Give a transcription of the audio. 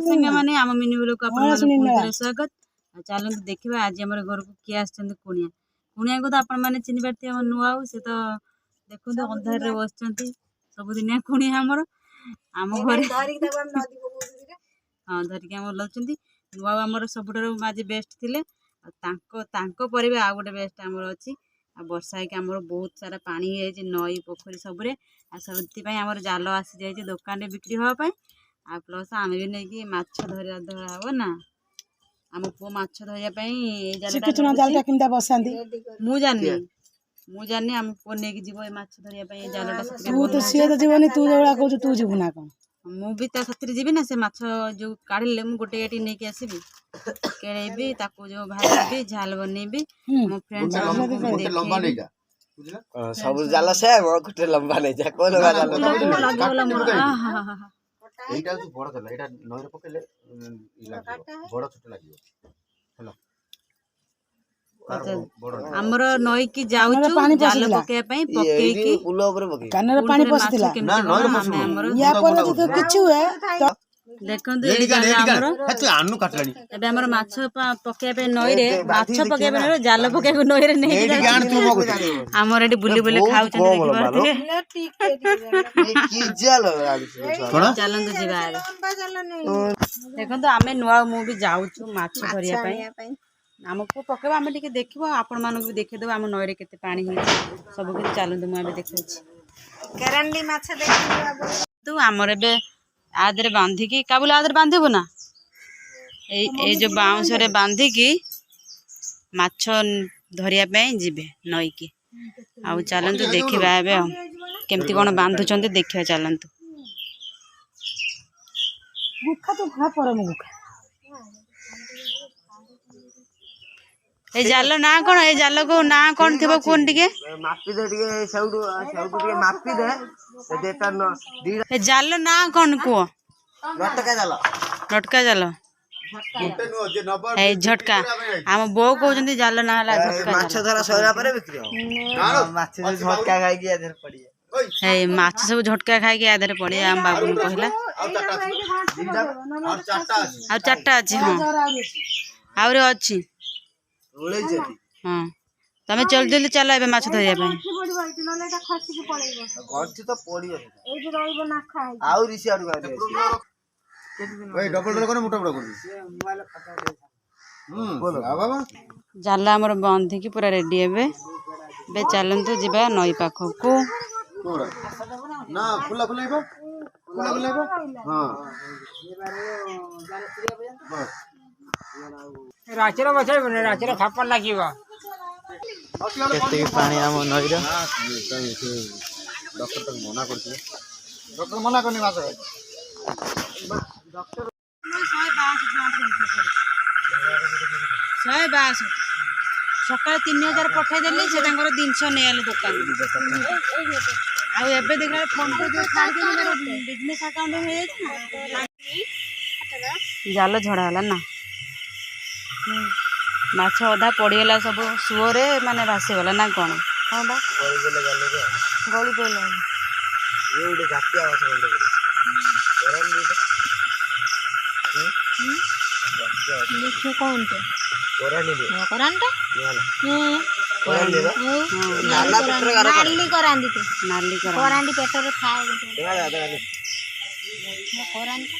संगे माने आम मिनी ब्लॉग को अपन माने स्वागत। चलते देखा आज आम घर को किए आनिया कुणिया को तो आपण मैंने चिन्ह पार्थे आम नुआ से तो देखो अंधार बस सबुदिनिया कुणिया आमर आम घर हाँ धरिकी आम लौट नुआ आमर सब आज बेस्ट थे पर भी आउ गोटे बेस्ट आमर अच्छी वर्षा है आमर बहुत सारा पानी नई पोखरी सबुरे से आमर जाल आसी जाए दुकान बिक्री हाँपाई आ प्लस आम भी नहीं माछ धरा हे ना आम पुओ माछ धरिया मु जानी आम पुओ नहीं जीव माछ धरिया जाल मु भी साथी जीवी ना से माछ जो काढ़े मुझे गोटे गाटी नहीं आसबि केड़ेबी जो भाजी झाल बनईबी मो फ्रेंड्स सब जाल से गोटे लंबा नहीं जा को लगा जाल এইটা হচ্ছে বড় জাল এটা নয়রে পকেলে বড় ছোট লাগিব হলো हमरो नई की जाउछु जाल पके पई पके की पुलो ऊपर पके कानर पानी पसतिला ना नयरे पसु या पर जो किछु है तो देखंतु ए जाल हमरो तू आनु काटलानी एबे हमरो माछ पके पे नई रे माछ पके पे जाल पके को नई रे नहीं एडी गान तू मगु हमर एडी बुली बुली खाउ छन देखि की जाल कोन चलंतु जिबा देखंतु आमे नुआ मु भी जाउछु माछ धरिया पई आमको पकेबा आम टे देखो आपण मानक भी देखेदेव आम नई केते पानी हो सब किछ चलतु मुझे देखी केरंडी माछ देखि तू आमर ए आदरे बांधिकी काबुल आदरे बांधबो ना ए जो बाउंस रे बांधिकी माछ धरिया पे जीवे नई की आ चलतु देखा केमती कौन बांधुचंती देखा चलतु गुखा तो भा पर गुखा ए जाल ना कौन ए जाल को ना कौन थी कौन टिके मापी दे टिके सौडू सौडू टिके मापी दे देता न ए जाल ना कौन को लटका जाल ए झटका हम बो कहउछंती जाल ना हला झटका माछ धरा सौरा पर बिक्री हो माछ झटका खाई के आधर पड़ी ए माछ सब झटका खाई के आधर पड़ी हम बाबू ने कहला आ चारटा अछि हां आउरे अछि हाँ तमें चल जल्दी चल ए माछ धरिया पे गंठी तो पड़ियो ए जे रहइबो ना खाई आउ रिसी आडू गाडी ओए डबल डबल कोन मोटा मोटा कर बोलो आ बाबा जाल हमर बांधी की पूरा रेडी हेबे बे चलंतु जिबा नई पाखो को ना खुला खुलाइबो हां राचर बचाई बने राचर खापर लागिबा केते पानी आम नईरा डॉक्टर तक मना करछे डॉक्टर मना करनी माछ डॉक्टर 122 सकाळ 3000 पठाई देली से तांकर 300 नै आले दुकान आ एबे देखला फोन पे जो छाड़ देली मेरा बिजनेस अकाउंट में है जाल झड़ा हला ना माछ अधा पड़गला सब सुअरे माने भासीगला ना कौन हाँ बा गली पड़े कौन नाली करांदी तो नाली करांदी पेटर खाए करांदी